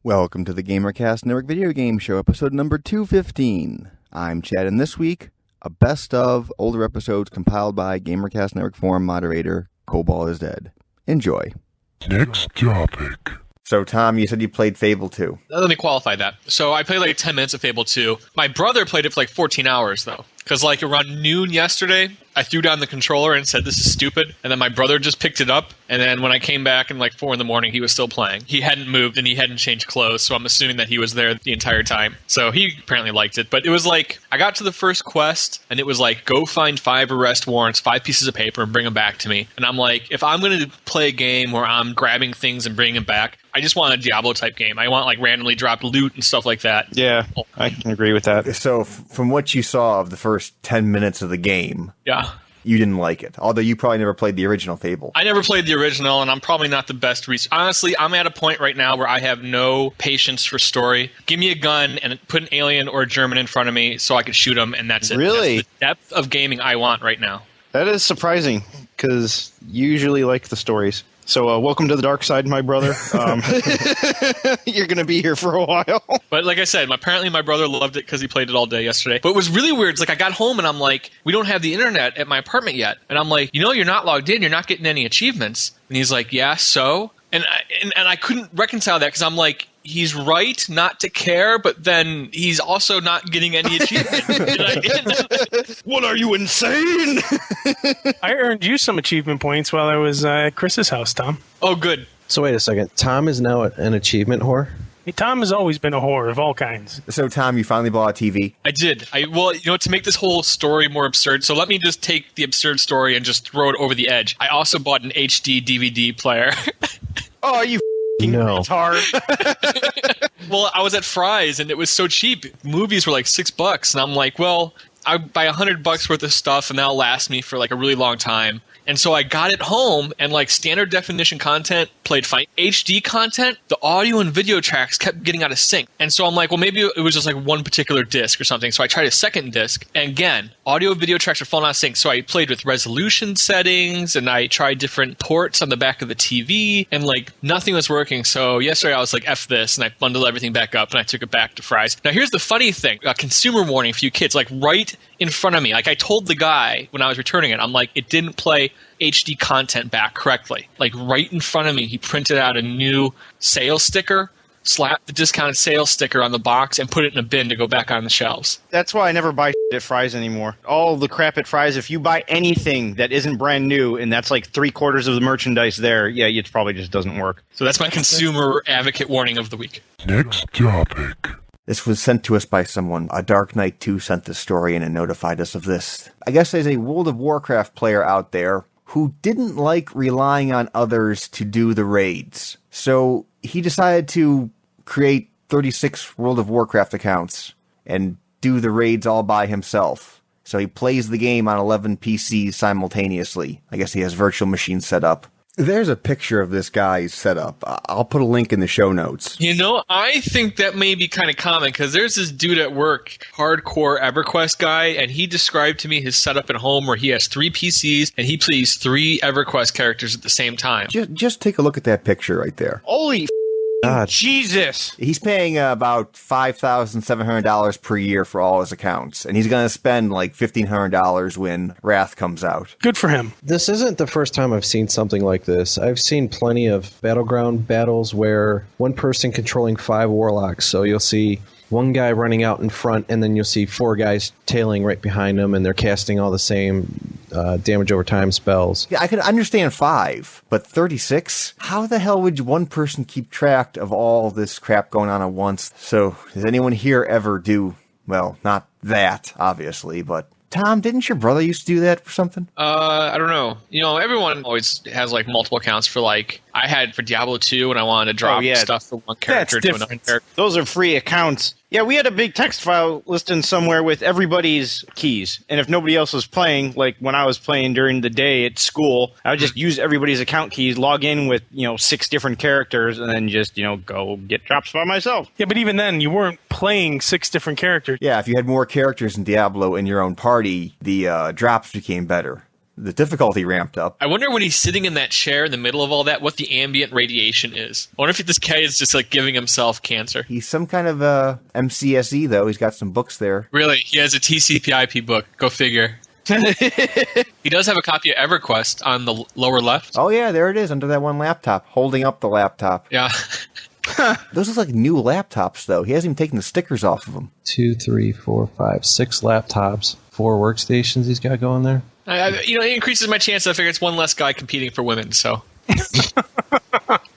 Welcome to the GamerCast Network Video Game Show, episode number 215. I'm Chad, and this week, a best of older episodes compiled by GamerCast Network forum moderator, cobolisdead. Enjoy. Next topic. So, Tom, you said you played Fable 2. Let me qualify that. So I played like 10 minutes of Fable 2. My brother played it for like 14 hours, though. Because like around noon yesterday, I threw down the controller and said, this is stupid. And then my brother just picked it up. And then when I came back in like 4 in the morning, he was still playing. He hadn't moved and he hadn't changed clothes. So I'm assuming that he was there the entire time. So he apparently liked it. But it was like, I got to the first quest and it was like, go find 5 arrest warrants, 5 pieces of paper and bring them back to me. And I'm like, if I'm going to play a game where I'm grabbing things and bringing them back, I just want a Diablo type game. I want like randomly dropped loot and stuff like that. Yeah, I can agree with that. So, from what you saw of the first 10 minutes of the game, Yeah. you didn't like it. Although you probably never played the original Fable. I never played the original, and I'm probably not the best Honestly, I'm at a point right now where I have no patience for story. Give me a gun and put an alien or a German in front of me so I can shoot them, and that's it. Really? That's the depth of gaming I want right now. That is surprising, because you usually like the stories. So welcome to the dark side, my brother. You're going to be here for a while. But like I said, apparently my brother loved it because he played it all day yesterday. But it was really weird. It's like I got home and I'm like, we don't have the internet at my apartment yet. And I'm like, you're not logged in. You're not getting any achievements. And he's like, yeah, so? And I couldn't reconcile that because I'm like, he's right not to care, but then he's also not getting any achievement. What, are you insane? I earned you some achievement points while I was at Chris's house, Tom. Oh, good. So wait a second. Tom is now an achievement whore? Hey, Tom has always been a whore of all kinds. So, Tom, you finally bought a TV? I did. To make this whole story more absurd, so let me just take the absurd story and just throw it over the edge. I also bought an HD DVD player. Oh, you No. retard. Well, I was at Fry's and it was so cheap. Movies were like $6, and I'm like, well, I buy $100 worth of stuff and that'll last me for like a really long time. And so I got it home, and like standard definition content played fine. HD content, the audio and video tracks kept getting out of sync. And so I'm like, well, maybe it was just like one particular disc or something. So I tried a second disc, and again, audio and video tracks are falling out of sync. So I played with resolution settings, and I tried different ports on the back of the TV, and like nothing was working. So yesterday I was like, F this, and I bundled everything back up, and I took it back to Fry's. Now here's the funny thing, a consumer warning for you kids, like right in front of me. Like I told the guy when I was returning it, I'm like, it didn't play HD content back correctly. Like right in front of me, he printed out a new sales sticker, slapped the discounted sales sticker on the box, and put it in a bin to go back on the shelves. That's why I never buy at Fry's anymore. All the crap at Fry's, if you buy anything that isn't brand new, and that's like 3/4 of the merchandise there, yeah, it probably just doesn't work. So that's my consumer advocate warning of the week. Next topic. This was sent to us by someone. A Dark Knight 2 sent the story in and notified us of this. I guess there's a World of Warcraft player out there who didn't like relying on others to do the raids. So he decided to create 36 World of Warcraft accounts and do the raids all by himself. So he plays the game on 11 PCs simultaneously. I guess he has virtual machines set up. There's a picture of this guy's setup. I'll put a link in the show notes. I think that may be kind of common because there's this dude at work, hardcore EverQuest guy, and he described to me his setup at home where he has 3 PCs and he plays 3 EverQuest characters at the same time. Just take a look at that picture right there. Holy God. Jesus. He's paying about $5,700 per year for all his accounts, and he's going to spend like $1,500 when Wrath comes out. Good for him. This isn't the first time I've seen something like this. I've seen plenty of battleground battles where one person controlling 5 warlocks. So you'll see one guy running out in front, and then you'll see 4 guys tailing right behind him, and they're casting all the same damage over time spells. Yeah, I could understand 5, but 36? How the hell would one person keep track of all this crap going on at once? So, does anyone here ever do, well, not that, obviously, but... Tom, didn't your brother used to do that for something? I don't know. Everyone always has like multiple accounts for like, I had for Diablo 2 and I wanted to drop stuff from one character to another character. Those are free accounts. Yeah, we had a big text file listing somewhere with everybody's keys. And if nobody else was playing, like when I was playing during the day at school, I would just use everybody's account keys, log in with, 6 different characters, and then just, go get drops by myself. Yeah, but even then, you weren't playing 6 different characters. Yeah, if you had more characters in Diablo in your own party, the drops became better. the difficulty ramped up. I wonder when he's sitting in that chair in the middle of all that, what the ambient radiation is. I wonder if this guy is just like giving himself cancer. He's some kind of a MCSE, though. He's got some books there. Really? He has a TCP/IP book. Go figure. He does have a copy of EverQuest on the lower left. Oh, yeah, there it is under that one laptop, holding up the laptop. Yeah. Those look like new laptops, though. He hasn't even taken the stickers off of them. 2, 3, 4, 5, 6 laptops, 4 workstations he's got going there. It increases my chance. I figure it's one less guy competing for women, so.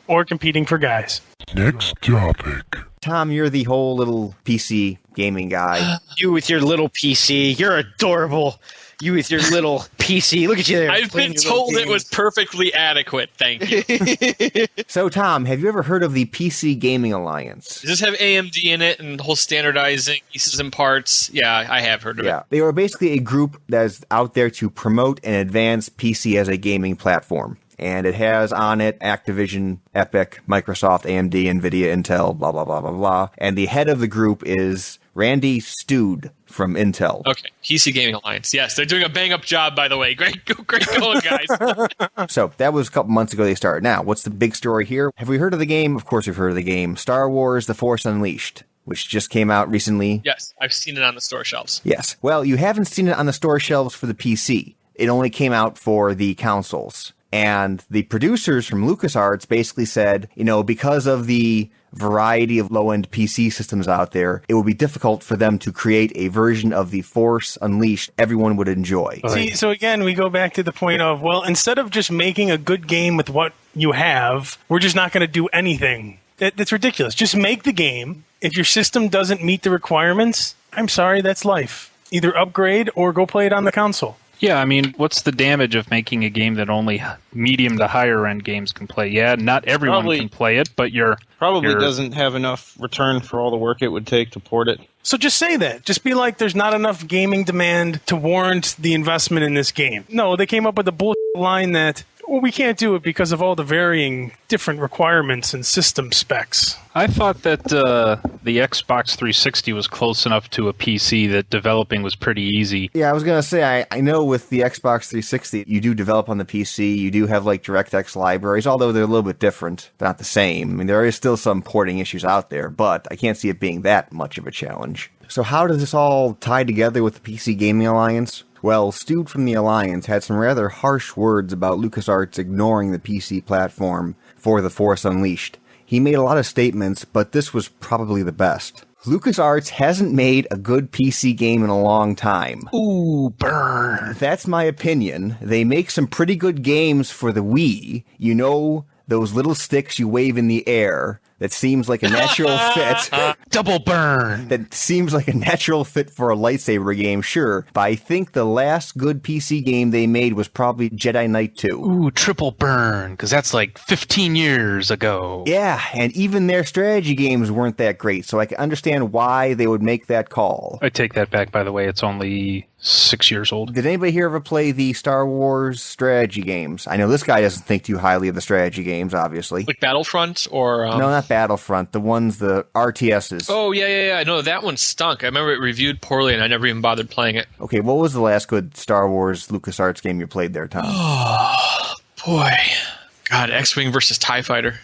Or competing for guys. Next topic. Tom, you're the whole little PC gaming guy. You with your little PC. You're adorable. You with your little PC. Look at you there. I've been told it was perfectly adequate. Thank you. So, Tom, have you ever heard of the PC Gaming Alliance? Does this have AMD in it and the whole standardizing pieces and parts? Yeah, I have heard of it. Yeah, they are basically a group that's out there to promote and advance PC as a gaming platform. And it has on it Activision, Epic, Microsoft, AMD, NVIDIA, Intel, blah, blah, blah, blah, blah. And the head of the group is Randy Stood from Intel. Okay, PC Gaming Alliance. Yes, they're doing a bang-up job, by the way. Great going, guys. So that was a couple months ago they started. Now, what's the big story here? Have we heard of the game? Of course we've heard of the game. Star Wars The Force Unleashed, which just came out recently. Yes, I've seen it on the store shelves. Yes. Well, you haven't seen it on the store shelves for the PC. It only came out for the consoles. And the producers from LucasArts basically said, because of the variety of low-end PC systems out there, it would be difficult for them to create a version of The Force Unleashed everyone would enjoy. See, so again, we go back to the point of, well, instead of just making a good game with what you have, we're just not going to do anything. That's ridiculous. Just make the game. If your system doesn't meet the requirements, I'm sorry, that's life. Either upgrade or go play it on the console. Yeah, I mean, what's the damage of making a game that only medium to higher end games can play? Yeah, not everyone can play it, but Probably doesn't have enough return for all the work it would take to port it. So just say that. Just be like, there's not enough gaming demand to warrant the investment in this game. No, they came up with a bullshit line that, well, we can't do it because of all the varying different requirements and system specs. I thought that the Xbox 360 was close enough to a PC that developing was pretty easy. Yeah, I was going to say, I know with the Xbox 360, you do develop on the PC, you do have like DirectX libraries, although they're a little bit different, they're not the same. I mean, there is still some porting issues out there, but I can't see it being that much of a challenge. So how does this all tie together with the PC Gaming Alliance? Well, Stu from the Alliance had some rather harsh words about LucasArts ignoring the PC platform for The Force Unleashed. He made a lot of statements, but this was probably the best. LucasArts hasn't made a good PC game in a long time. Ooh, burn. That's my opinion. They make some pretty good games for the Wii. Those little sticks you wave in the air. That seems like a natural fit. Double burn. That seems like a natural fit for a lightsaber game, sure. But I think the last good PC game they made was probably Jedi Knight 2. Ooh, triple burn, because that's like 15 years ago. Yeah, and even their strategy games weren't that great, so I can understand why they would make that call. I take that back, by the way. It's only 6 years old. Did anybody here ever play the Star Wars strategy games? I know this guy doesn't think too highly of the strategy games, obviously. Like Battlefront or... No, not Battlefront. The RTSs. Oh, yeah. No, that one stunk. I remember it reviewed poorly and I never even bothered playing it. Okay, what was the last good Star Wars LucasArts game you played there, Tom? Oh, boy. God, X-Wing versus TIE Fighter.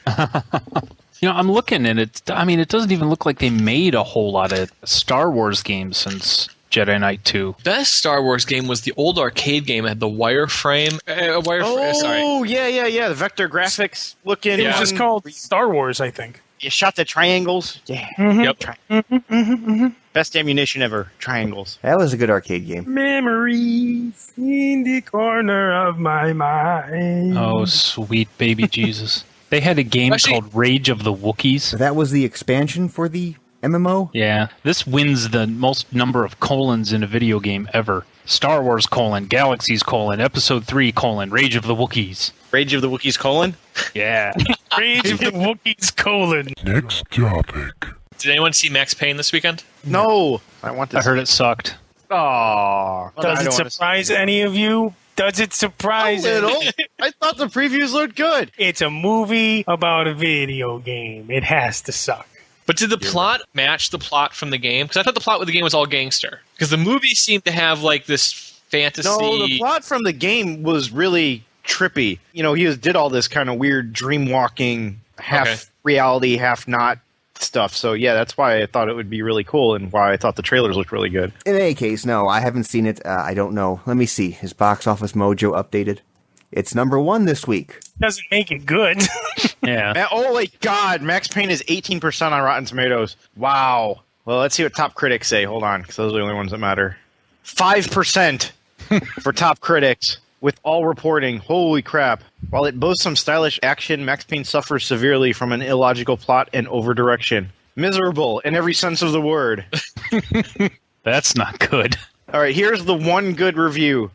I'm looking and it doesn't even look like they made a whole lot of Star Wars games since Jedi Knight 2. Best Star Wars game was the old arcade game that had the wireframe. Oh, yeah. The vector graphics looking. It was just called Star Wars, I think. You shot the triangles. Yeah. Mm-hmm. Yep. Best ammunition ever. Triangles. That was a good arcade game. Memories in the corner of my mind. Oh, sweet baby Jesus. They had a game called Rage of the Wookiees. That was the expansion for the MMO? Yeah. This wins the most number of colons in a video game ever. Star Wars : Galaxies : Episode 3 : Rage of the Wookiees. Rage of the Wookiees : Yeah. Rage of the Wookiees : Next topic. Did anyone see Max Payne this weekend? No. I want this. I heard it sucked. Oh. Does it surprise any of you? Does it surprise A little. you? I thought the previews looked good. It's a movie about a video game. It has to suck. But did the plot match the plot from the game? Because I thought the plot with the game was all gangster. Because the movie seemed to have like this fantasy. No, the plot from the game was really trippy. You know, he did all this kind of weird dream walking, half reality, half not stuff. So yeah, that's why I thought it would be really cool and why I thought the trailers looked really good. In any case, no, I haven't seen it. I don't know. Let me see. Is Box Office Mojo updated? It's #1 this week. Doesn't make it good. Yeah. Oh my God, Max Payne is 18% on Rotten Tomatoes. Wow. Well, let's see what top critics say. Hold on, because those are the only ones that matter. 5% for top critics, with all reporting. Holy crap. While it boasts some stylish action, Max Payne suffers severely from an illogical plot and over-direction. Miserable in every sense of the word. That's not good. All right, here's the one good review.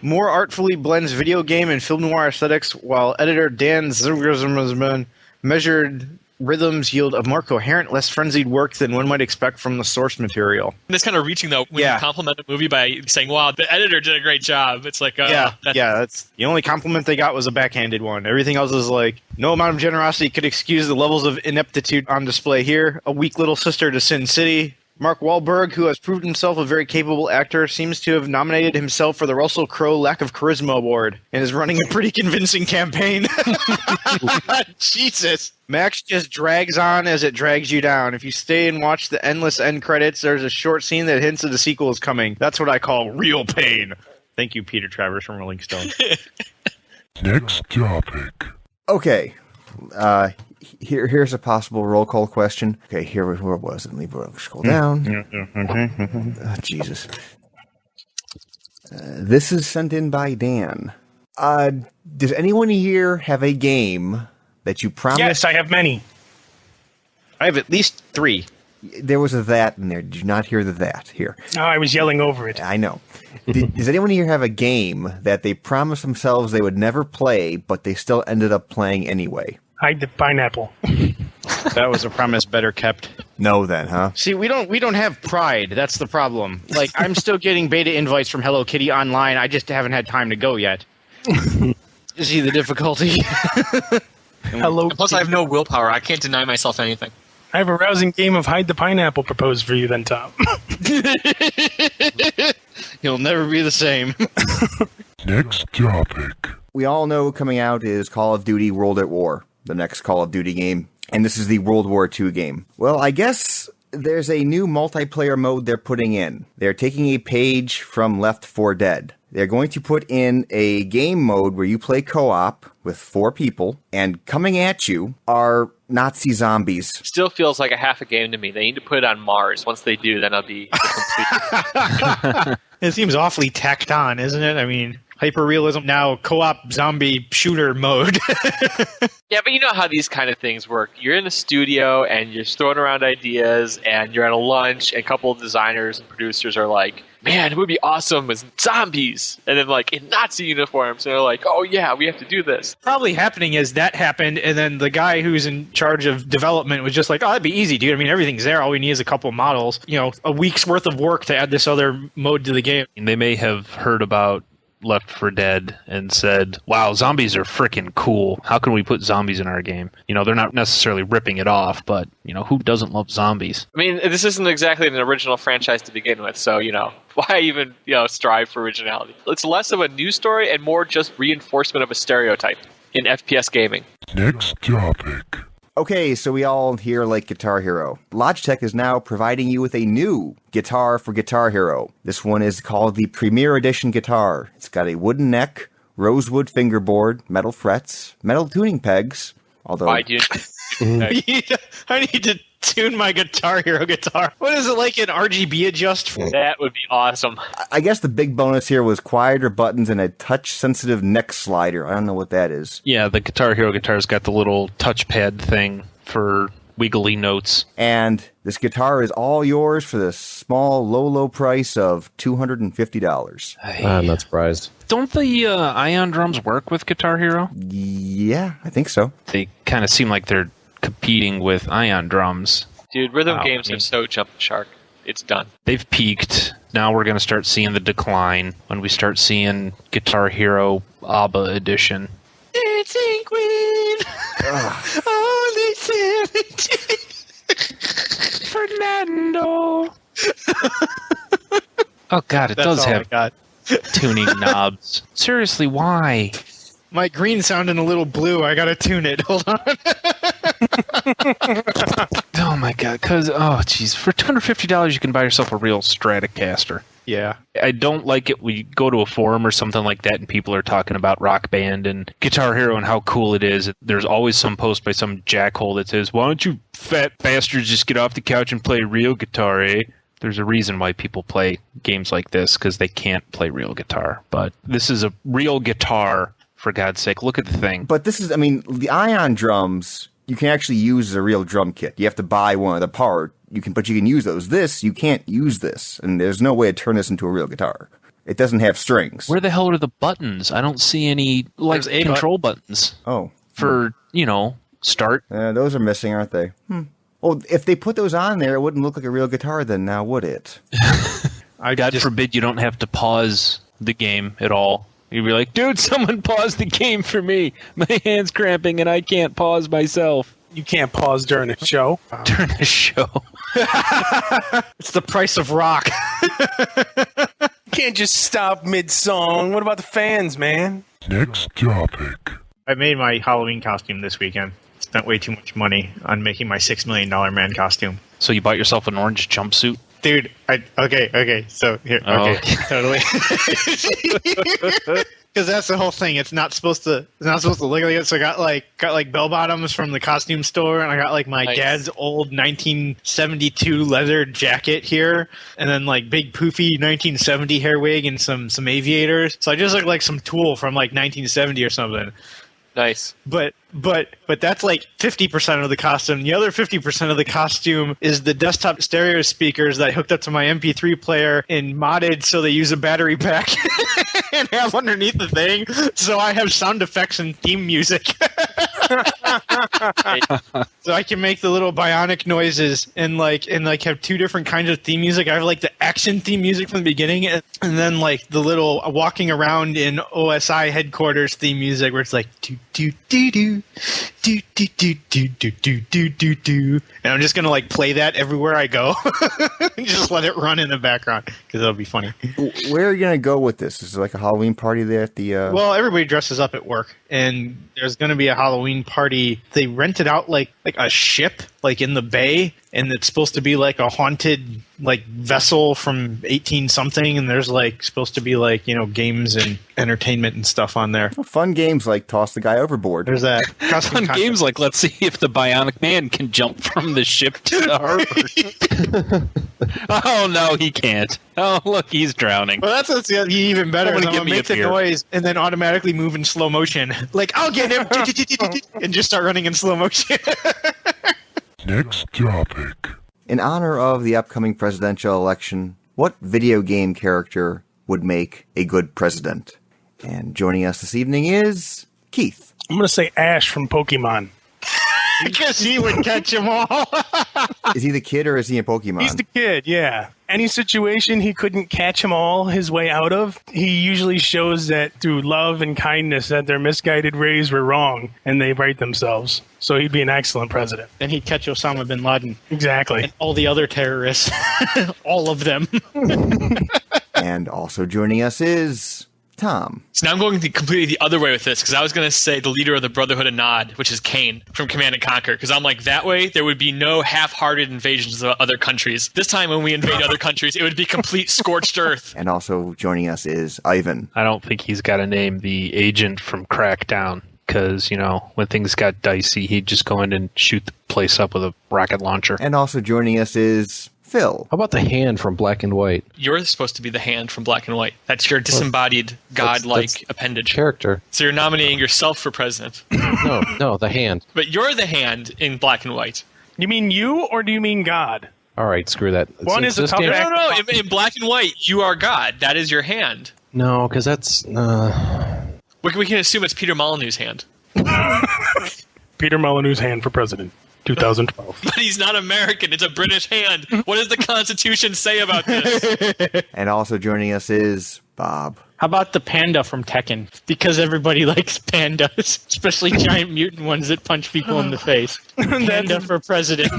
More artfully blends video game and film noir aesthetics, while editor Dan Zimmerman measured rhythms yield a more coherent, less frenzied work than one might expect from the source material. That's kind of reaching, though, when you compliment a movie by saying, wow, the editor did a great job. It's like, that's the only compliment they got was a backhanded one. Everything else is like, no amount of generosity could excuse the levels of ineptitude on display here. A weak little sister to Sin City. Mark Wahlberg, who has proved himself a very capable actor, seems to have nominated himself for the Russell Crowe Lack of Charisma Award and is running a pretty convincing campaign. Jesus. Max just drags on as it drags you down. If you stay and watch the endless end credits, there's a short scene that hints that the sequel is coming. That's what I call real pain. Thank you, Peter Travers from Rolling Stone. Next topic. Okay. Here's a possible roll call question. Okay, where was it? Let me scroll down. Oh, Jesus. This is sent in by Dan. Does anyone here have a game that you promised? Yes, I have many. I have at least 3. There was a that in there. Did you not hear the that here? Oh, I was yelling over it. I know. Does anyone here have a game that they promised themselves they would never play, but they still ended up playing anyway? Hide the pineapple. That was a promise better kept. No, then, huh? See, we don't have pride. That's the problem. Like, I'm still getting beta invites from Hello Kitty online. I just haven't had time to go yet. You see the difficulty? Hello. Plus, I have no willpower. I can't deny myself anything. I have a rousing game of Hide the Pineapple proposed for you then, Tom. You'll never be the same. Next topic. We all know coming out is Call of Duty World at War, the next Call of Duty game. And this is the World War II game. Well, I guess there's a new multiplayer mode they're putting in. They're taking a page from Left 4 Dead. They're going to put in a game mode where you play co-op with 4 people, and coming at you are Nazi zombies. Still feels like a half a game to me. They need to put it on Mars. Once they do, then I'll be complete. It seems awfully tacked on, isn't it? I mean, hyper-realism now, co-op zombie shooter mode. Yeah, but you know how these kind of things work. You're in a studio, and you're throwing around ideas, and you're at a lunch, and a couple of designers and producers are like, man, it would be awesome with zombies. And then, like, in Nazi uniforms. And they're like, oh, yeah, we have to do this. Probably happening is that happened, and then the guy who's in charge of development was just like, oh, that'd be easy, dude. I mean, everything's there. All we need is a couple models. You know, a week's worth of work to add this other mode to the game. They may have heard about Left 4 Dead and said, wow, zombies are freaking cool. How can we put zombies in our game? You know, they're not necessarily ripping it off, but, you know, who doesn't love zombies? I mean, this isn't exactly an original franchise to begin with, so, you know, why even, you know, strive for originality? It's less of a news story and more just reinforcement of a stereotype in FPS gaming. Next topic. Okay, so we all here like Guitar Hero. Logitech is now providing you with a new guitar for Guitar Hero. This one is called the Premier Edition guitar. It's got a wooden neck, rosewood fingerboard, metal frets, metal tuning pegs, although... Why do you... I need to tune my Guitar Hero guitar. What is it, like an RGB adjust? That would be awesome. I guess the big bonus here was quieter buttons and a touch-sensitive neck slider. I don't know what that is. Yeah, the Guitar Hero guitar's got the little touchpad thing for wiggly notes. And this guitar is all yours for the small, low price of $250. I'm not surprised. Don't the Ion drums work with Guitar Hero? Yeah, I think so. They kind of seem like they're competing with Ion drums. Dude, rhythm Wow. games have so jumped the shark. It's done. They've peaked. Now we're going to start seeing the decline when we start seeing Guitar Hero ABBA edition. Dancing Queen! Only 17! Fernando! Oh, God, it does have tuning knobs. Seriously, why? My green sounding a little blue. I gotta tune it. Hold on. Oh my god! Because jeez, for $250 you can buy yourself a real Stratocaster. Yeah. I don't like it when you go to a forum or something like that and people are talking about Rock Band and Guitar Hero and how cool it is. There's always some post by some jackhole that says, "Why don't you fat bastards just get off the couch and play real guitar, eh?" There's a reason why people play games like this, because they can't play real guitar. But this is a real guitar, for God's sake. Look at the thing. But this is, I mean, the Ion drums, you can actually use as a real drum kit. You have to buy one of the part. But you can use those. This, you can't use this. And there's no way to turn this into a real guitar. It doesn't have strings. Where the hell are the buttons? I don't see any control buttons. Oh. For, start. Those are missing, aren't they? Well, if they put those on there, it wouldn't look like a real guitar then, now would it? God forbid you don't have to pause the game at all. You'd be like, dude, someone pause the game for me. My hand's cramping and I can't pause myself. You can't pause during a show. During a show. It's the price of rock. You can't just stop mid-song. What about the fans, man? Next topic. I made my Halloween costume this weekend. Spent way too much money on making my $6 million man costume. So you bought yourself an orange jumpsuit? Dude, okay. So here, totally. Because that's the whole thing. It's not supposed to look like it. So I got like bell bottoms from the costume store, and I got like my dad's old 1972 leather jacket here, and then like big poofy 1970 hair wig and some aviators. So I just look like some tool from like 1970 or something. Nice. But that's like 50% of the costume. The other 50% of the costume is the desktop stereo speakers that I hooked up to my MP3 player and modded so they use a battery pack and have underneath the thing. So I have sound effects and theme music. So I can make the little bionic noises and have two different kinds of theme music. I have like the action theme music from the beginning, and then like the little walking around in OSI headquarters theme music where it's like do do do do do do do do do do do do do, and I'm just gonna like play that everywhere I go. Just let it run in the background because it'll be funny. Where are you gonna go with this? Is it like a Halloween party there at the? Well, everybody dresses up at work, and there's gonna be a Halloween party. They rented out like a ship like in the bay, and it's supposed to be like a haunted like vessel from 18 something, and there's like supposed to be like games and entertainment and stuff on there. Well, fun games like toss the guy overboard. There's that. Fun games like let's see if the Bionic Man can jump from the ship to the harbor. Oh no, he can't. Oh look, he's drowning. Well, that's even better. I'm Somebody gonna make the noise and then automatically move in slow motion. Like I'll get him and just start running in slow motion. Next topic. In honor of the upcoming presidential election, what video game character would make a good president? And joining us this evening is Keith. I'm going to say Ash from Pokemon. Because he would catch them all. Is he the kid or is he a Pokemon? He's the kid, yeah. Any situation he couldn't catch them all his way out of, he usually shows that through love and kindness that their misguided ways were wrong and they right themselves. So he'd be an excellent president. Then he'd catch Osama bin Laden. Exactly. And all the other terrorists. All of them. And also joining us is Tom. So now I'm going completely the other way with this, because I was going to say the leader of the Brotherhood of Nod, which is Kane from Command & Conquer, because I'm like, that way there would be no half-hearted invasions of other countries. This time when we invade other countries, it would be complete scorched earth. And also joining us is Ivan. I don't think he's got a name, the agent from Crackdown, because, when things got dicey, he'd just go in and shoot the place up with a rocket launcher. And also joining us is Phil. How about the hand from Black and White? You're supposed to be the hand from Black and White. That's your disembodied, godlike appendage. Character. So you're nominating yourself for president. No, the hand. But you're the hand in Black and White. You mean you, or do you mean God? All right, screw that. One is a tough game- act. No. In Black and White, you are God. That is your hand. No, because that's... We can assume it's Peter Molyneux's hand. Peter Molyneux's hand for president, 2012. But he's not American. It's a British hand. What does the Constitution say about this? And also joining us is Bob. How about the panda from Tekken? Because everybody likes pandas, especially giant mutant ones that punch people in the face. Panda for president.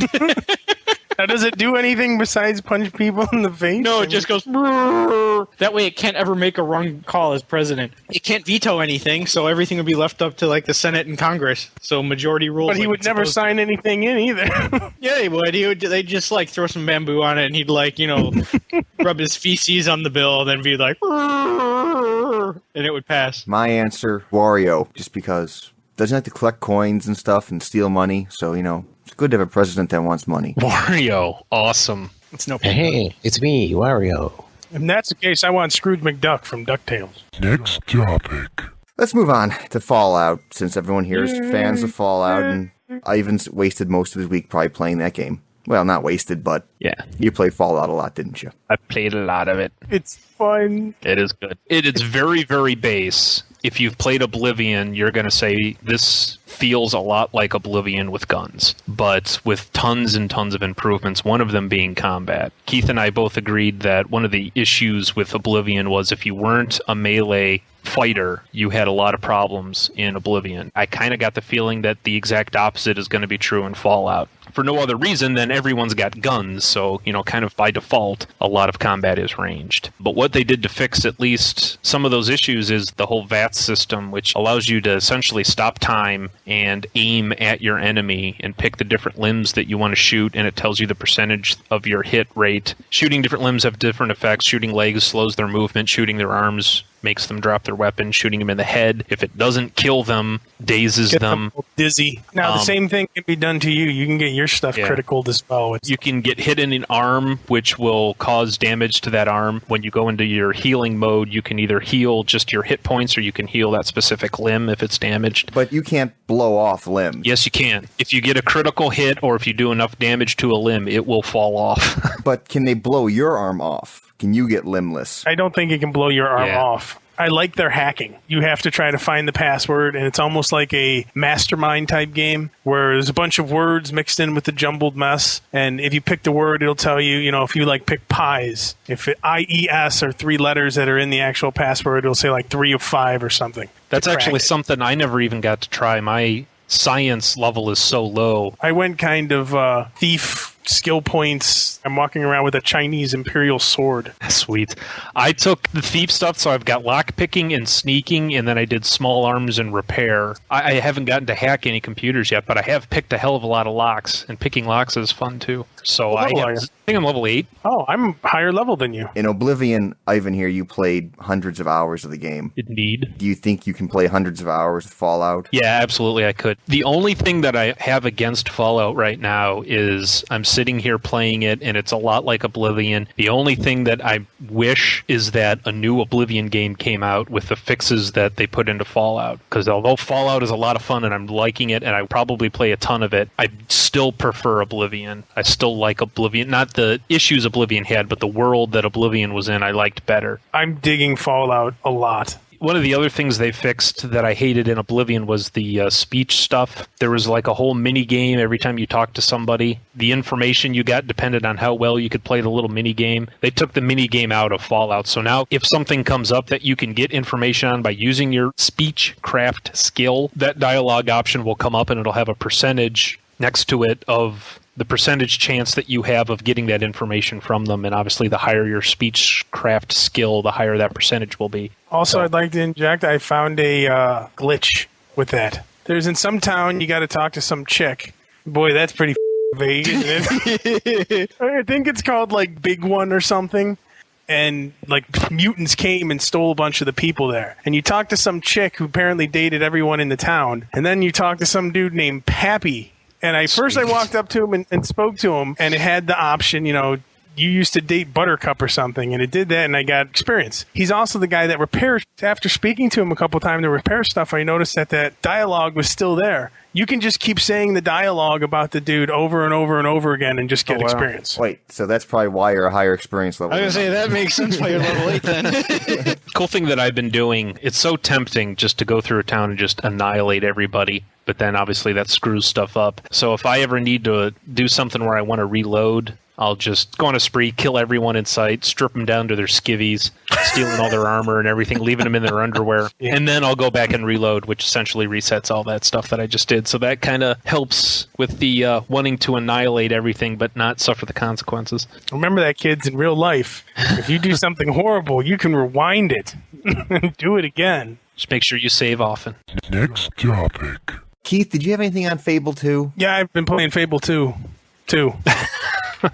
Now, does it do anything besides punch people in the face? No, it just goes. "Brrr." That way, it can't ever make a wrong call as president. It can't veto anything, so everything would be left up to like the Senate and Congress. So majority rules. But he would never sign anything in either. Yeah, he would. They'd just like throw some bamboo on it, and he'd like rub his feces on the bill, and then be like, "Brrr," and it would pass. My answer, Wario, just because doesn't have to collect coins and stuff and steal money. So, it's good to have a president that wants money. Wario, awesome. It's no. Hey, it's me, Wario. If that's the case, I want Scrooge McDuck from DuckTales. Next topic. Let's move on to Fallout, since everyone here is fans of Fallout, and I even wasted most of his week probably playing that game. Well, not wasted, but Yeah, you played Fallout a lot, didn't you? I played a lot of it. It's fun. It is good. It is very, very base. If you've played Oblivion, you're going to say this feels a lot like Oblivion with guns, but with tons and tons of improvements, one of them being combat. Keith and I both agreed that one of the issues with Oblivion was if you weren't a melee fighter, you had a lot of problems in Oblivion. I kind of got the feeling that the exact opposite is going to be true in Fallout. For no other reason than everyone's got guns, so, kind of by default, a lot of combat is ranged. But what they did to fix at least some of those issues is the whole VAT system, which allows you to essentially stop time and aim at your enemy and pick the different limbs that you want to shoot, and it tells you the percentage of your hit rate. Shooting different limbs have different effects. Shooting legs slows their movement. Shooting their arms makes them drop their weapon. Shooting them in the head, if it doesn't kill them, dazes Get them. dizzy. Now, the same thing can be done to you. You can get your stuff critical as well. You can get hit in an arm, which will cause damage to that arm. When you go into your healing mode, you can either heal just your hit points or you can heal that specific limb if it's damaged. But you can't blow off limbs. Yes, you can. If you get a critical hit or if you do enough damage to a limb, it will fall off. But can they blow your arm off? Can you get limbless? I don't think it can blow your arm off. I like their hacking. You have to try to find the password, and it's almost like a mastermind type game where there's a bunch of words mixed in with the jumbled mess. And if you pick the word, it'll tell you, if you pick pies, if IES are 3 letters that are in the actual password, it'll say like 3 of 5 or something. That's actually something I never even got to try. My science level is so low. I went kind of thief skill points. I'm walking around with a Chinese imperial sword. Sweet. I took the thief stuff, so I've got lock picking and sneaking, and then I did small arms and repair. I haven't gotten to hack any computers yet, but I have picked a hell of a lot of locks, and picking locks is fun too. So I think I'm level 8. Oh, I'm higher level than you. In Oblivion, Ivan here, you played hundreds of hours of the game. Indeed. Do you think you can play hundreds of hours of Fallout? Yeah, absolutely I could. The only thing that I have against Fallout right now is I'm sitting here playing it, and it's a lot like Oblivion. The only thing that I wish is that a new Oblivion game came out with the fixes that they put into Fallout. Because although Fallout is a lot of fun and I'm liking it, and I probably play a ton of it, I still prefer Oblivion. I still like Oblivion. Not the issues Oblivion had, but the world that Oblivion was in I liked better. I'm digging Fallout a lot. One of the other things they fixed that I hated in Oblivion was the speech stuff. There was like a whole mini game every time you talked to somebody. The information you got depended on how well you could play the little mini game. They took the mini game out of Fallout. So now if something comes up that you can get information on by using your speech craft skill, that dialogue option will come up and it'll have a percentage next to it of the percentage chance that you have of getting that information from them. And obviously the higher your speech craft skill, the higher that percentage will be. Also, I'd like to inject, I found a glitch with that. There's in some town, you got to talk to some chick. Boy, that's pretty vague, isn't it? I think it's called like Big One or something. And like mutants came and stole a bunch of the people there. And you talk to some chick who apparently dated everyone in the town. And then you talk to some dude named Pappy. And I walked up to him and spoke to him, and it had the option, you used to date Buttercup or something, and it did that, and I got experience. He's also the guy that repairs. After speaking to him a couple times to repair stuff, I noticed that dialogue was still there. You can just keep saying the dialogue about the dude over and over and over again and just get experience. Wait, so that's probably why you're a higher experience level. I was going to say, that makes sense why you're level 8 then. Cool thing that I've been doing, it's so tempting just to go through a town and just annihilate everybody. But then obviously that screws stuff up. So if I ever need to do something where I want to reload, I'll just go on a spree, kill everyone in sight, strip them down to their skivvies, stealing all their armor and everything, leaving them in their underwear. And then I'll go back and reload, which essentially resets all that stuff that I just did. So that kind of helps with the wanting to annihilate everything but not suffer the consequences. Remember that, kids, in real life. If you do something horrible, you can rewind it and do it again. Just make sure you save often. Next topic. Keith, did you have anything on Fable 2? Yeah, I've been playing Fable 2.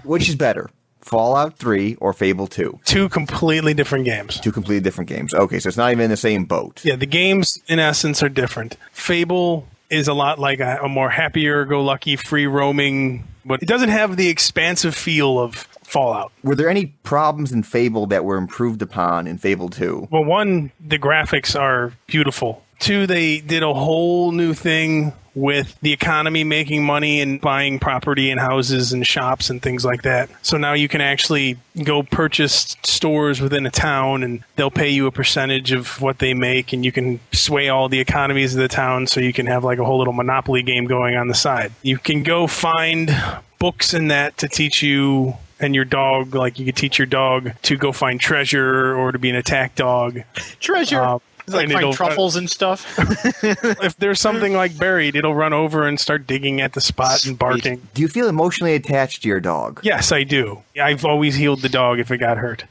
Which is better, Fallout 3 or Fable 2? Two completely different games. Two completely different games. Okay, so it's not even in the same boat. Yeah, the games, in essence, are different. Fable is a lot like a more happier-go-lucky, free-roaming, but it doesn't have the expansive feel of Fallout. Were there any problems in Fable that were improved upon in Fable 2? Well, one, the graphics are beautiful. Two, they did a whole new thing with the economy making money and buying property and houses and shops and things like that. So now you can actually go purchase stores within a town and they'll pay you a percentage of what they make, and you can sway all the economies of the town so you can have like a whole little Monopoly game going on the side. You can go find books in that to teach you and your dog, like you could teach your dog to go find treasure or to be an attack dog. Treasure. Like find it'll truffles and stuff. If there's something like buried, it'll run over and start digging at the spot and barking. Do you feel emotionally attached to your dog? Yes, I do. I've always healed the dog if it got hurt.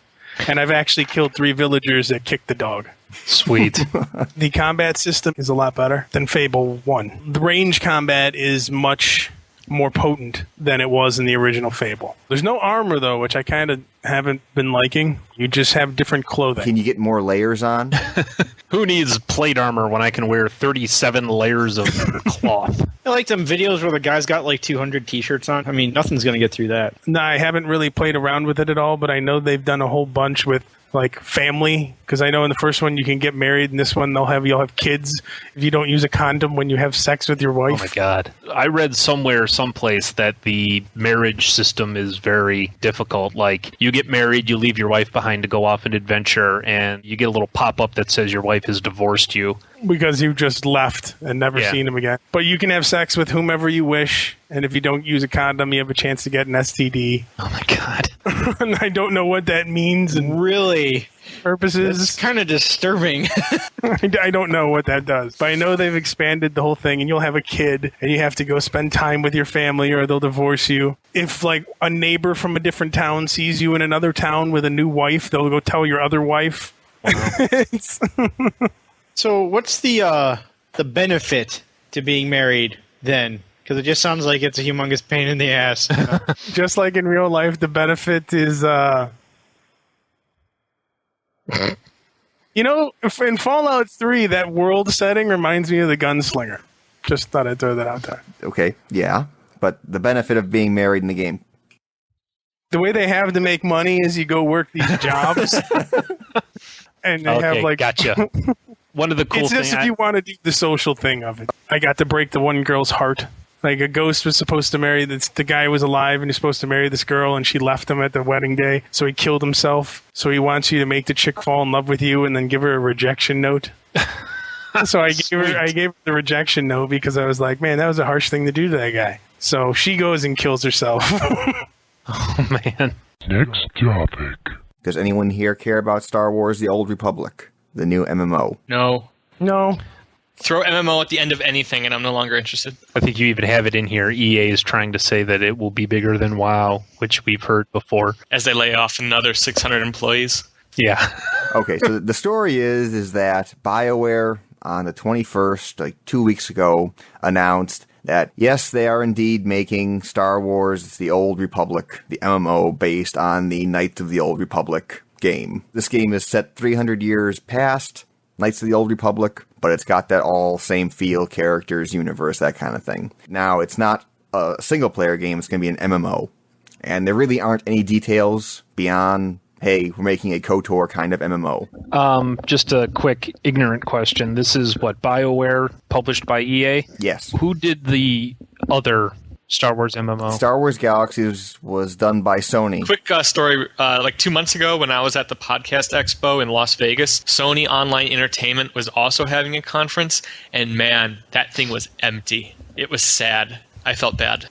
And I've actually killed 3 villagers that kicked the dog. Sweet. The combat system is a lot better than Fable 1. The range combat is much more potent than it was in the original Fable. There's no armor, though, which I kind of haven't been liking. You just have different clothing. Can you get more layers on? Who needs plate armor when I can wear 37 layers of cloth? I like them videos where the guy's got like 200 t-shirts on. I mean, nothing's going to get through that. No, I haven't really played around with it at all, but I know they've done a whole bunch with like family, because I know in the first one you can get married, in this one you'll have kids if you don't use a condom when you have sex with your wife. Oh my god. I read someplace that the marriage system is very difficult. Like, you get married, you leave your wife behind to go off an adventure, and you get a little pop-up that says your wife has divorced you. Because you just left and never seen him again. But you can have sex with whomever you wish, and if you don't use a condom, you have a chance to get an STD. Oh my god. And I don't know what that means and Really? purposes. It's kind of disturbing. I don't know what that does. But I know they've expanded the whole thing, and you'll have a kid, and you have to go spend time with your family, or they'll divorce you. If, like, a neighbor from a different town sees you in another town with a new wife, they'll go tell your other wife. Wow. So what's the benefit to being married then? Because it just sounds like it's a humongous pain in the ass. You know? Just like in real life, the benefit is, you know, in Fallout 3, that world setting reminds me of the Gunslinger. Just thought I'd throw that out there. Okay, yeah. But the benefit of being married in the game. The way they have to make money is you go work these jobs. And they have like... Gotcha. One of the cool things... It's just if you want to do the social thing of it. I got to break the one girl's heart. Like, a ghost was supposed to marry... The guy was alive and he's supposed to marry this girl, and she left him at the wedding day, so he killed himself. So he wants you to make the chick fall in love with you and then give her a rejection note. So I gave her the rejection note because I was like, man, that was a harsh thing to do to that guy. So she goes and kills herself. Oh, man. Next topic. Does anyone here care about Star Wars The Old Republic, the new MMO? No. No. Throw MMO at the end of anything, and I'm no longer interested. I think you even have it in here. EA is trying to say that it will be bigger than WoW, which we've heard before. As they lay off another 600 employees. Yeah. Okay, so the story is that BioWare on the 21st, like 2 weeks ago, announced that, yes, they are indeed making Star Wars The Old Republic, the MMO, based on the Knights of the Old Republic game. This game is set 300 years past Knights of the Old Republic, but it's got that all same feel, characters, universe, that kind of thing. Now, it's not a single-player game, it's going to be an MMO. And there really aren't any details beyond, hey, we're making a KOTOR kind of MMO. Just a quick ignorant question. This is what, BioWare, published by EA? Yes. Who did the other Star Wars MMO? Star Wars Galaxies was done by Sony. Quick story, like 2 months ago when I was at the Podcast Expo in Las Vegas, Sony Online Entertainment was also having a conference, and man, that thing was empty. It was sad. I felt bad.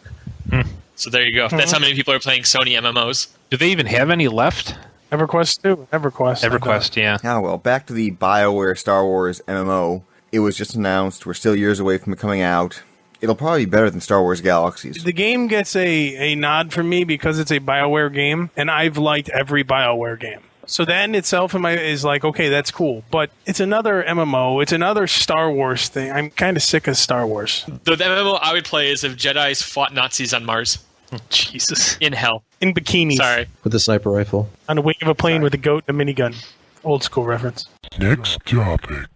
So there you go. That's how many people are playing Sony MMOs. Do they even have any left? EverQuest 2. EverQuest, yeah. Ah, well, back to the BioWare Star Wars MMO. It was just announced. We're still years away from it coming out. It'll probably be better than Star Wars Galaxies. The game gets a nod from me because it's a BioWare game, and I've liked every BioWare game. So that in itself is like, okay, that's cool. But it's another MMO. It's another Star Wars thing. I'm kind of sick of Star Wars. The MMO I would play is if Jedis fought Nazis on Mars. Jesus. In hell. In bikinis. Sorry. With a sniper rifle. On the wing of a plane with a goat and a minigun. Old school reference. Next topic.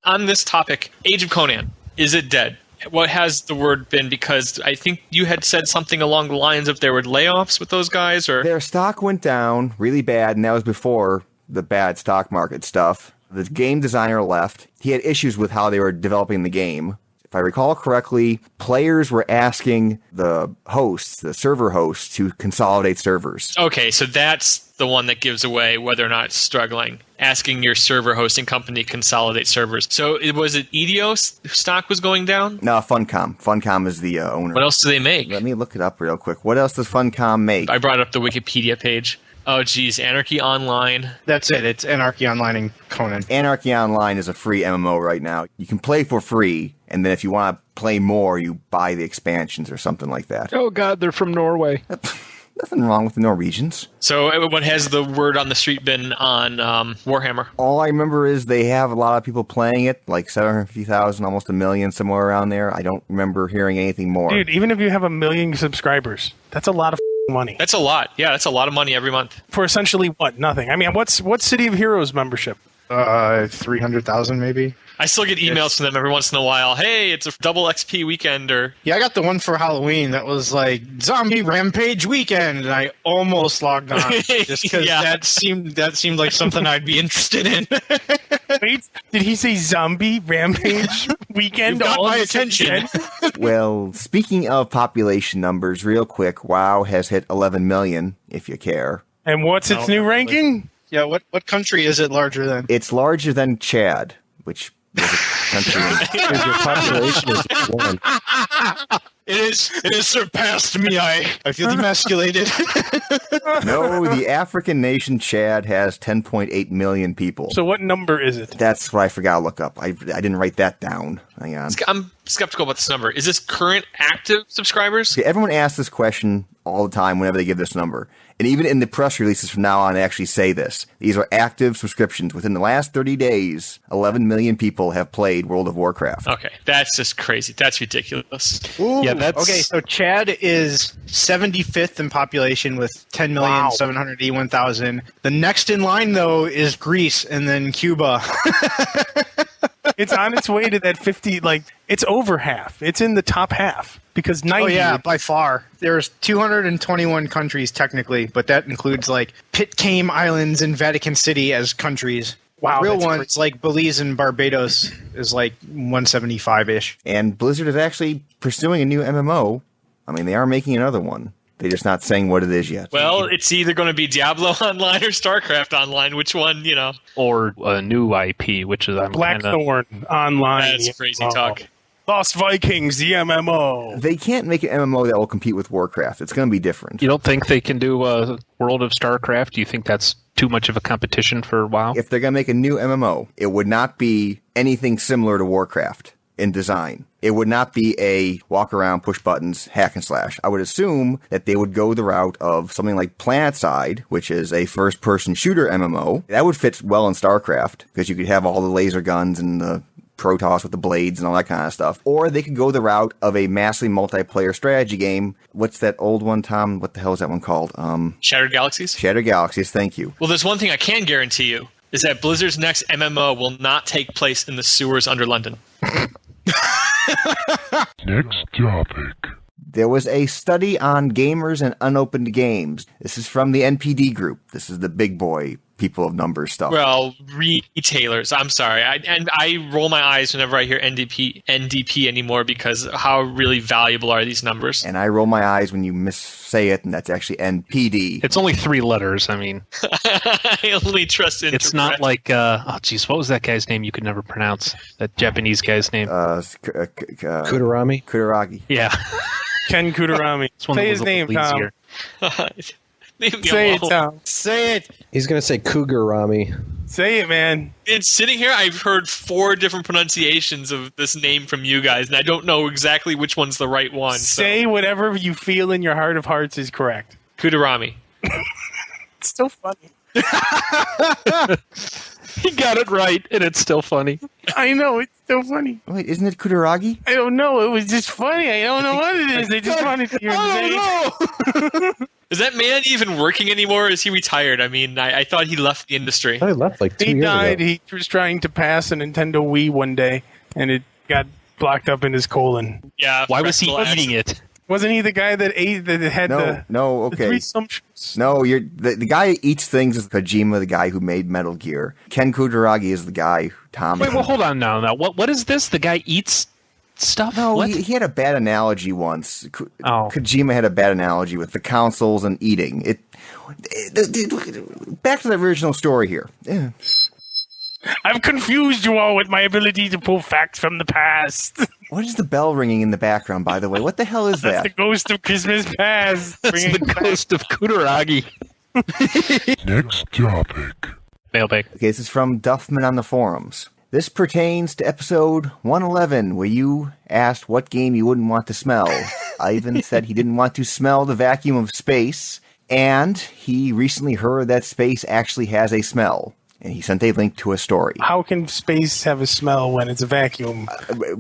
On this topic, Age of Conan. Is it dead? What has the word been? Because I think you had said something along the lines of there were layoffs with those guys, or their stock went down really bad, and that was before the bad stock market stuff. The game designer left. He had issues with how they were developing the game. If I recall correctly, players were asking the hosts, the server hosts, to consolidate servers. Okay, so that's the one that gives away whether or not it's struggling. Asking your server hosting company to consolidate servers. So was it Eidos stock was going down? No, Funcom. Funcom is the owner. What else do they make? Let me look it up real quick. What else does Funcom make? I brought up the Wikipedia page. Oh, geez. Anarchy Online. That's it. It's Anarchy Online and Conan. Anarchy Online is a free MMO right now. You can play for free, and then if you want to play more, you buy the expansions or something like that. Oh, God, they're from Norway. Nothing wrong with the Norwegians. So what has the word on the street been on Warhammer? All I remember is they have a lot of people playing it, like 750,000, almost 1 million, somewhere around there. I don't remember hearing anything more. Dude, even if you have 1 million subscribers, that's a lot of money. That's a lot. Yeah, that's a lot of money every month. For essentially what? Nothing. I mean, what's City of Heroes membership? 300,000 maybe. I still get emails from them every once in a while. Hey, it's a double XP weekend, or Yeah, I got the one for Halloween that was like Zombie Rampage Weekend, and I almost logged on just because Yeah. that seemed like something I'd be interested in. Wait, did he say Zombie Rampage Weekend? You've got all my at the same attention. time? Well, speaking of population numbers, real quick, WoW has hit 11 million, if you care. And what's its new ranking? Yeah, what country is it larger than? It's larger than Chad, which is a country. Because your population is 1. It has surpassed me. I feel demasculated. No, the African nation Chad has 10.8 million people. So what number is it? That's what I forgot to look up. I didn't write that down. Hang on. I'm skeptical about this number. Is this current active subscribers? See, everyone asks this question all the time whenever they give this number. And even in the press releases from now on, they actually say this. These are active subscriptions. Within the last 30 days, 11 million people have played World of Warcraft. Okay, that's just crazy. That's ridiculous. Ooh, Yeah, that's- okay. So Chad is 75th in population with 10,781,000. The next in line, though, is Greece and then Cuba. It's on its way to that 50, like, it's over half. It's in the top half. Because 90... Oh yeah, by far. There's 221 countries technically, but that includes like Pitcairn Islands and Vatican City as countries. Wow, Real that's ones like Belize and Barbados is like 175-ish. And Blizzard is actually pursuing a new MMO. I mean, they are making another one. They're just not saying what it is yet. Well, it's either going to be Diablo Online or StarCraft Online. Which one, Or a new IP, which is I'm kind of... Blackthorn Online. That's crazy MMO. talk. Lost Vikings, the MMO. They can't make an MMO that will compete with Warcraft. It's going to be different. You don't think they can do a World of StarCraft? Do you think that's too much of a competition for WoW? If they're going to make a new MMO, it would not be anything similar to Warcraft in design. It would not be a walk around, push buttons, hack and slash. I would assume that they would go the route of something like PlanetSide, which is a first-person shooter MMO. That would fit well in StarCraft because you could have all the laser guns and the Protoss with the blades and all that kind of stuff. Or they could go the route of a massively multiplayer strategy game. What's that old one, Tom? What the hell is that one called? Shattered Galaxies? Shattered Galaxies, thank you. Well, there's one thing I can guarantee you, is that Blizzard's next MMO will not take place in the sewers under London. Next topic. There was a study on gamers and unopened games. This is from the NPD group. This is the big boy people of numbers stuff. Well, retailers. I'm sorry. I roll my eyes whenever I hear NDP anymore because how really valuable are these numbers? And I roll my eyes when you missay it, and that's actually NPD. It's only 3 letters. I mean, I only trust Internet. it's not like, oh, geez, what was that guy's name you could never pronounce? That Japanese guy's name. Kutarami? Kutaragi. Yeah. Ken Kutarami. This one Say was his a name, little Tom. easier. Leave me Say it, alone. Tom. Say it. He's going to say Cougar Rami. Say it, man. And sitting here, I've heard 4 different pronunciations of this name from you guys, and I don't know exactly which one's the right one. Say whatever you feel in your heart of hearts is correct. Kudarami. It's still funny. He got it right, and it's still funny. I know, it's still funny. Wait, isn't it Kutaragi? I don't know. It was just funny. I don't know what it is. I just wanted to hear him say. Is that man even working anymore? Or is he retired? I mean, I thought he left the industry. I left like 2 He years died. ago. He was trying to pass a Nintendo Wii one day, and it got blocked up in his colon. Yeah. Why was he rectal eating accident. it? Wasn't he the guy that ate that had No, the okay. 3 sumptuous? No, you're the guy who eats things is Kojima, the guy who made Metal Gear. Ken Kutaragi is the guy who Tom. Wait, well, hold on now. What is this? The guy eats stuff? No, what? he had a bad analogy once. Oh. Kojima had a bad analogy with the consoles and eating. Back to the original story here. Yeah. I've confused you all with my ability to pull facts from the past. What is the bell ringing in the background, by the way? What the hell is That's the that? ghost of Christmas past. That's the ghost of Kutaragi. Next topic. Mailbag. Okay, this is from Duffman on the forums. This pertains to episode 111, where you asked what game you wouldn't want to smell. Ivan said he didn't want to smell the vacuum of space, and he recently heard that space actually has a smell. And he sent a link to a story. How can space have a smell when it's a vacuum?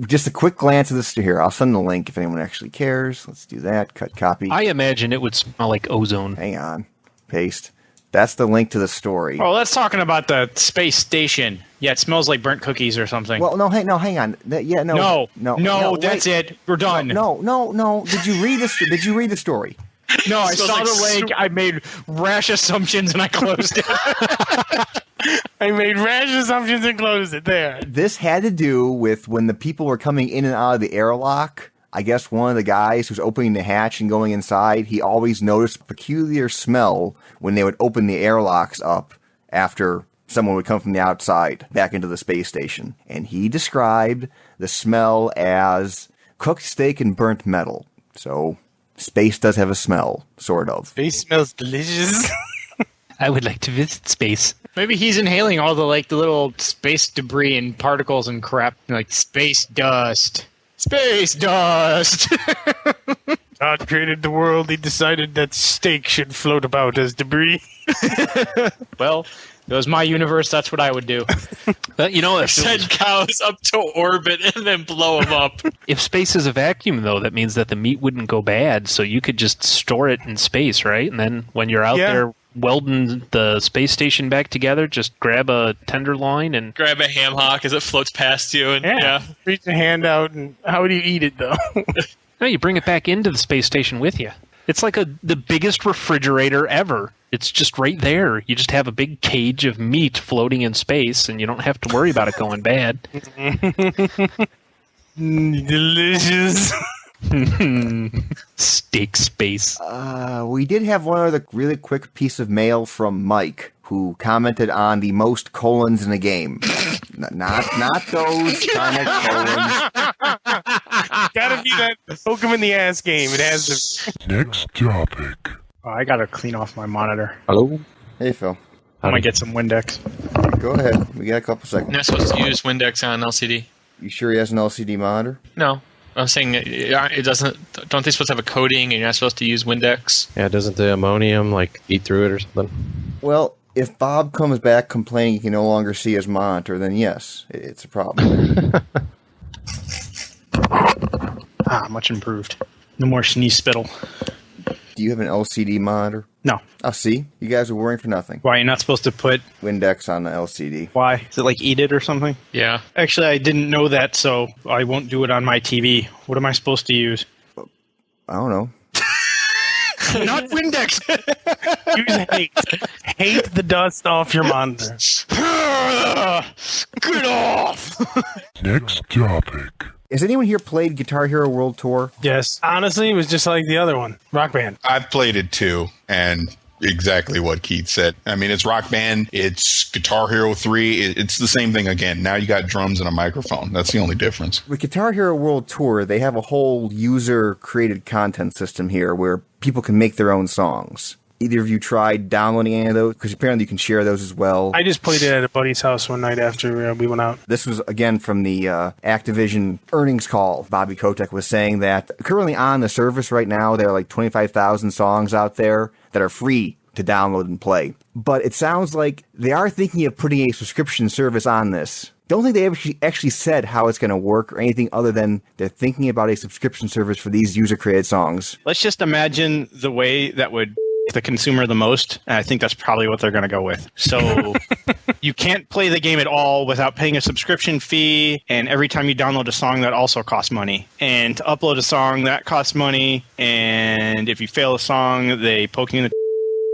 Just a quick glance at this here. I'll send the link if anyone actually cares. Let's do that. Cut copy. I imagine it would smell like ozone. Hang on. Paste. That's the link to the story. Oh, that's talking about the space station. Yeah, it smells like burnt cookies or something. Well, no, hang on. No, that's wait. it. We're done. No. Did you read this? Did you read the story? No, I Smells saw like the link. I made rash assumptions and I closed it. I made rash assumptions and closed it there. This had to do with when the people were coming in and out of the airlock. I guess one of the guys who's opening the hatch and going inside, he always noticed a peculiar smell when they would open the airlocks up after someone would come from the outside back into the space station. And he described the smell as cooked steak and burnt metal. So space does have a smell, sort of. Space smells delicious. I would like to visit space. Maybe he's inhaling all the little space debris and particles and crap, like space dust. Space dust. God created the world. He decided that steak should float about as debris. Well, if it was my universe, that's what I would do. But if Send cows up to orbit and then blow them up. if space is a vacuum, though, that means that the meat wouldn't go bad. So you could just store it in space, right? And then when you're out there welding the space station back together, just grab a tenderloin and Grab a ham hock as it floats past you, and yeah. Reach a hand out, and how do you eat it, though? no, you bring it back into the space station with you. It's like the biggest refrigerator ever. It's just right there. You just have a big cage of meat floating in space, and you don't have to worry about it going bad. Delicious. Steak space. We did have one other really quick piece of mail from Mike, who commented on the most colons in a game. Not those kind of colons. Gotta be that poke him in the ass game. It has to be. Next topic. Oh, I gotta clean off my monitor. Hello? Hey, Phil. I'm gonna get some Windex. Go ahead. We got a couple seconds. You're not supposed to use Windex on LCD. You sure he has an LCD monitor? No. I'm saying it doesn't. Don't they supposed to have a coating and you're not supposed to use Windex? Yeah, doesn't the ammonium eat through it or something? Well, if Bob comes back complaining he can no longer see his monitor, then yes, it's a problem. Much improved. No more sneeze spittle. Do you have an LCD monitor? No. Oh, see? You guys are worrying for nothing. Why, you're not supposed to put... Windex on the LCD. Why? Is it eat it or something? Yeah. Actually, I didn't know that, so I won't do it on my TV. What am I supposed to use? I don't know. Not Windex! Use hate. Hate the dust off your monitor. Get off! Next topic. Has anyone here played Guitar Hero World Tour? Yes. Honestly, it was just like the other one. Rock Band. I've played it too, and exactly what Keith said. I mean, it's Rock Band, it's Guitar Hero 3, it's the same thing again. Now you got drums and a microphone. That's the only difference. With Guitar Hero World Tour, they have a whole user-created content system here where people can make their own songs. Either of you tried downloading any of those? Because apparently you can share those as well. I just played it at a buddy's house one night after we went out. This was, again, from the Activision earnings call. Bobby Kotick was saying that currently on the service right now, there are like 25,000 songs out there that are free to download and play. But it sounds like they are thinking of putting a subscription service on this. Don't think they actually said how it's going to work or anything other than they're thinking about a subscription service for these user-created songs. Let's just imagine the way that would the consumer the most, and I think that's probably what they're going to go with. So you can't play the game at all without paying a subscription fee, and every time you download a song, that also costs money. And to upload a song, that costs money, and if you fail a song, they poke you in the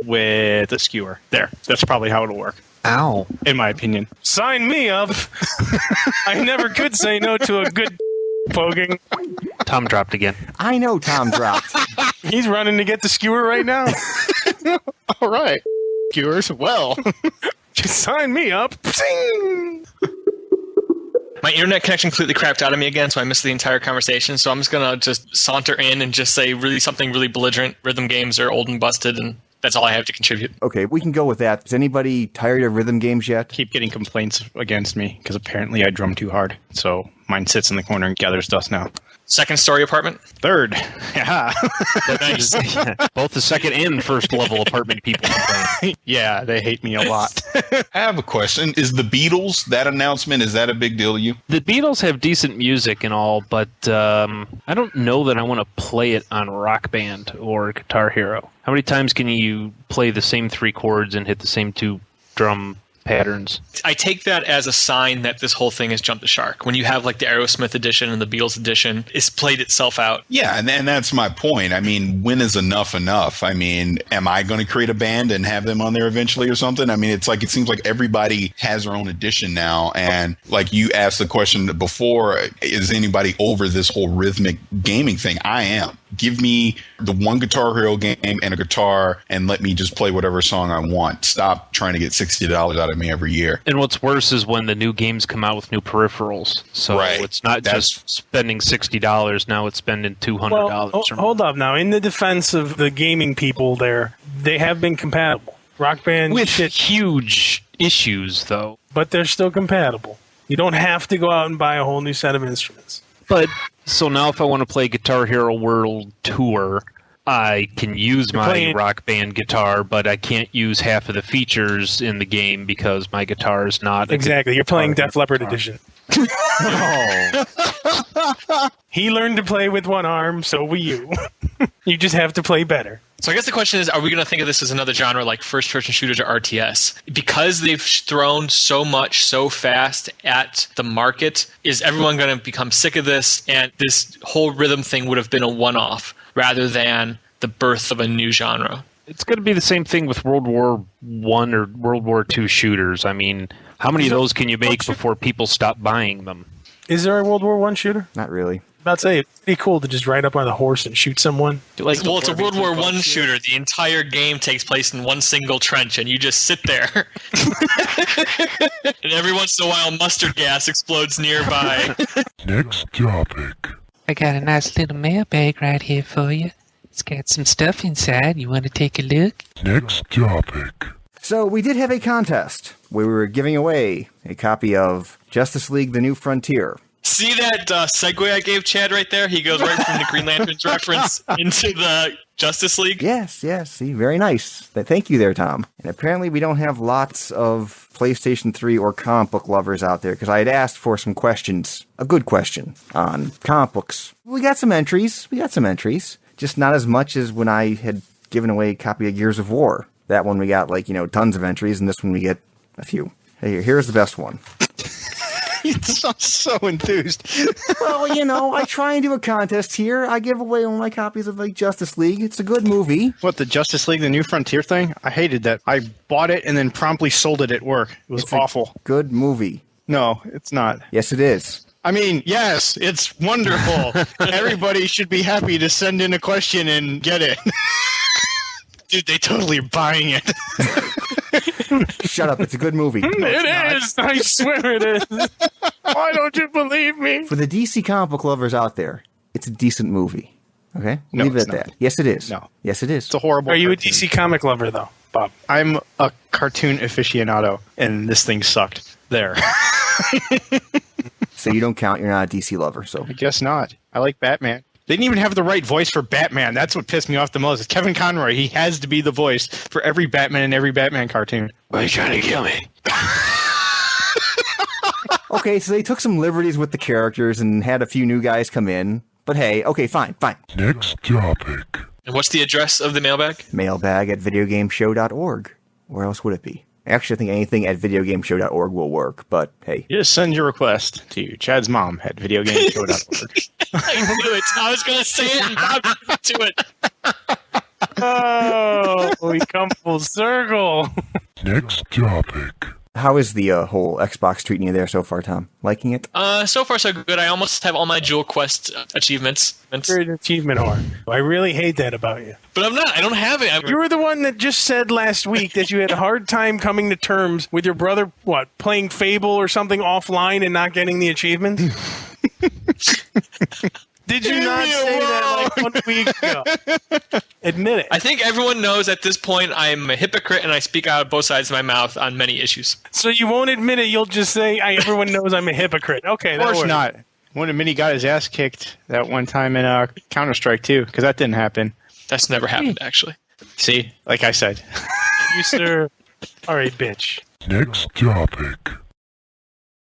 with a skewer. There. That's probably how it'll work. Ow. In my opinion. Sign me up. I never could say no to a good poking. Tom dropped again. I know Tom dropped. He's running to get the skewer right now. All right. Skewers, well. Just sign me up. Zing! My internet connection completely crapped out of me again, so I missed the entire conversation. So I'm just going to just saunter in and just say something really belligerent. Rhythm games are old and busted, and that's all I have to contribute. Okay, we can go with that. Is anybody tired of rhythm games yet? Keep getting complaints against me because apparently I drum too hard. So mine sits in the corner and gathers dust now. Second story apartment? Third. Yeah. Nice. Both the second and first level apartment people complain. Yeah, they hate me a lot. I have a question. Is the Beatles, that announcement, is that a big deal to you? The Beatles have decent music and all, but I don't know that I want to play it on Rock Band or Guitar Hero. How many times can you play the same 3 chords and hit the same 2 drum patterns? I take that as a sign that this whole thing has jumped the shark. When you have like the Aerosmith edition and the Beatles edition, it's played itself out. Yeah, and that's my point. I mean, when is enough enough? I mean, am I going to create a band and have them on there eventually or something? I mean, it seems like everybody has their own edition now. And like you asked the question before, is anybody over this whole rhythmic gaming thing? I am. Give me the one Guitar Hero game and a guitar and let me just play whatever song I want. Stop trying to get $60 out of me every year. And what's worse is when the new games come out with new peripherals. So It's not just spending $60, now it's spending $200. Well, hold up now. In the defense of the gaming people there, they have been compatible. Rock Band with huge issues, though. But they're still compatible. You don't have to go out and buy a whole new set of instruments. But so now if I want to play Guitar Hero World Tour, I can use my Rock Band guitar, but I can't use half of the features in the game because my guitar is not... Exactly. You're playing Def Leppard edition. Oh. He learned to play with one arm, so will you. You just have to play better. So I guess the question is, are we going to think of this as another genre like first-person shooters or RTS? Because they've thrown so much so fast at the market, is everyone going to become sick of this, and this whole rhythm thing would have been a one-off rather than the birth of a new genre? It's going to be the same thing with World War I or World War II shooters. I mean, how many of those can you make before people stop buying them? Is there a World War I shooter? Not really. About to say, it'd be cool to just ride up on a horse and shoot someone. Well, it's a World War I shooter. The entire game takes place in one single trench, and you just sit there. And every once in a while, mustard gas explodes nearby. Next topic. I got a nice little mailbag right here for you. It's got some stuff inside. You want to take a look? Next topic. So we did have a contest where we were giving away a copy of Justice League: The New Frontier. See that segue I gave Chad right there? He goes right from the Green Lanterns reference into the Justice League. Yes. See, very nice. Thank you there, Tom. And apparently we don't have lots of PlayStation 3 or comic book lovers out there, because I had asked for some questions, a good question, on comic books. We got some entries. Just not as much as when I had given away a copy of Gears of War. That one we got, tons of entries, and this one we get a few. Hey, here's the best one. You sound so enthused. Well, I try and do a contest here. I give away all my copies of Justice League. It's a good movie. What, the Justice League, the New Frontier thing? I hated that. I bought it and then promptly sold it at work. It was awful. Good movie. No, it's not. Yes, it is. I mean, yes, it's wonderful. Everybody should be happy to send in a question and get it. Dude, they totally buying it. Shut up. It's a good movie. It is. I swear it is. Why don't you believe me? For the DC comic book lovers out there, it's a decent movie. Okay? No, Leave it it's at not. that. Yes, it is. No. Yes, it is. It's a horrible Are you a cartoon. DC comic lover, though, Bob? I'm a cartoon aficionado, and this thing sucked. There. So you don't count. You're not a DC lover. So I guess not. I like Batman. They didn't even have the right voice for Batman. That's what pissed me off the most. It's Kevin Conroy. He has to be the voice for every Batman in every Batman cartoon. Why are you trying to kill me? okay, so they took some liberties with the characters and had a few new guys come in. But hey, okay, fine. Next topic. And what's the address of the mailbag? Mailbag at videogameshow.org. Where else would it be? Actually, I think anything at videogameshow.org will work, but hey. You just send your request to Chad's mom at videogameshow.org. I knew it. I was going to say it and Bob beat me to it. Oh, we come full circle. Next topic. How is the whole Xbox treating you there so far, Tom? Liking it? So far so good. I almost have all my Jewel Quest achievements. You're an achievement whore. I really hate that about you. But I'm not. I don't have it. You were the one that just said last week that you had a hard time coming to terms with your brother, playing Fable or something offline and not getting the achievement? Did you not say that like 1 week ago? Admit it. I think everyone knows at this point I'm a hypocrite and I speak out of both sides of my mouth on many issues. So you won't admit it. You'll just say, everyone knows I'm a hypocrite. Okay, Of course not. When Minnie got his ass kicked that one time in Counter-Strike 2, because that didn't happen. That's never happened, actually. See? Like I said. You, sir, are a bitch. Next topic.